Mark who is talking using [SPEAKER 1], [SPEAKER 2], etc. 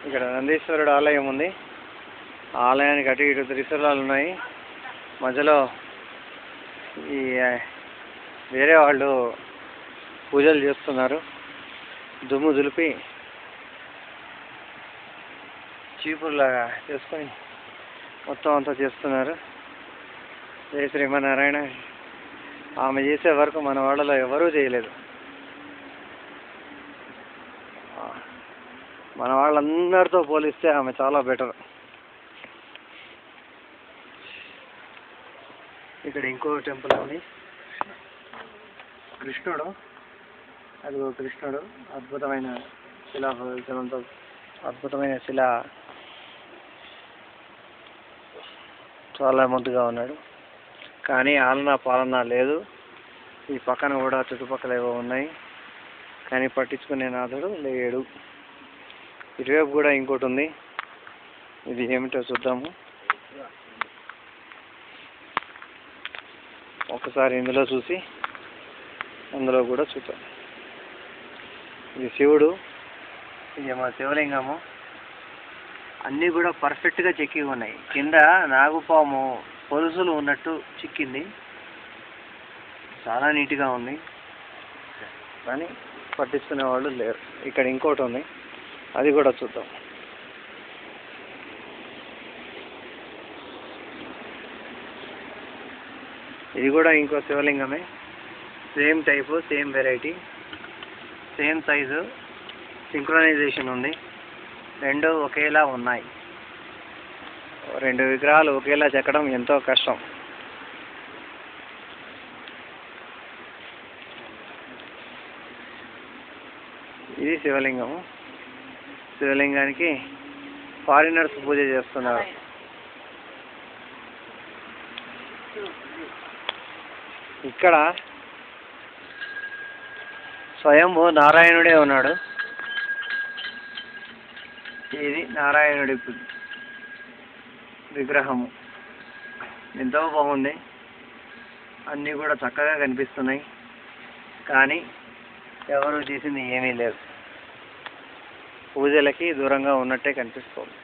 [SPEAKER 1] ఇక్కడ నందీశ్వరుడు ఆలయం ఉంది. ఆలయానికి అటు ఇటు త్రిశూలాలు ఉన్నాయి. మధ్యలో ఈ వేరే వాళ్ళు పూజలు చేస్తున్నారు. దుమ్ము దులిపి చీపురులాగా చేసుకొని మొత్తం అంతా చేస్తున్నారు. జయ శ్రీమన్నారాయణ. ఆమె చేసే వరకు మన వాళ్ళలో ఎవరూ చేయలేదు. మన వాళ్ళందరితో పోలిస్తే ఆమె చాలా బెటర్. ఇక్కడ ఇంకో టెంపుల్ ఉంది. కృష్ణుడు, అది కృష్ణుడు అద్భుతమైన శిలాఫలకంతో అద్భుతమైన శిల, చాలా ముద్దుగా ఉన్నాడు. కానీ ఆలనా పాలన లేదు. ఈ పక్కన కూడా చుట్టుపక్కల ఏవో ఉన్నాయి, కానీ పట్టించుకునే నాథుడు లేడు. ఇటువైపు కూడా ఇంకోటి ఉంది. ఇది ఏమిటో చూద్దాము. ఒకసారి ఇందులో చూసి అందులో కూడా చూద్దాం. ఇది శివుడు, ఇది మా శివలింగము. అన్నీ కూడా పర్ఫెక్ట్గా చెక్కి ఉన్నాయి. కింద నాగుపాము పొలుసులు ఉన్నట్టు చిక్కింది. చాలా నీట్గా ఉంది, కానీ పట్టించుకునే వాళ్ళు లేరు. ఇక్కడ ఇంకోటి ఉంది, అది కూడా చూద్దాం. ఇది కూడా ఇంకో శివలింగమే. Same type, same variety, same size, synchronisation ఉంది. రెండు ఒకేలా ఉన్నాయి. రెండు విగ్రహాలు ఒకేలా చెక్కడం ఎంతో కష్టం. ఇది శివలింగము. శివలింగానికి ఫారినర్స్ పూజ చేస్తున్నారు. ఇక్కడ స్వయంభూ నారాయణుడే ఉన్నాడు. ఇది నారాయణుడి విగ్రహము. ఎంతో బాగుంది. అన్నీ కూడా చక్కగా కనిపిస్తున్నాయి, కానీ ఎవరు చేసింది ఏమీ లేదు. పూజలకి దూరంగా ఉన్నట్టే కనిపిస్తుంది.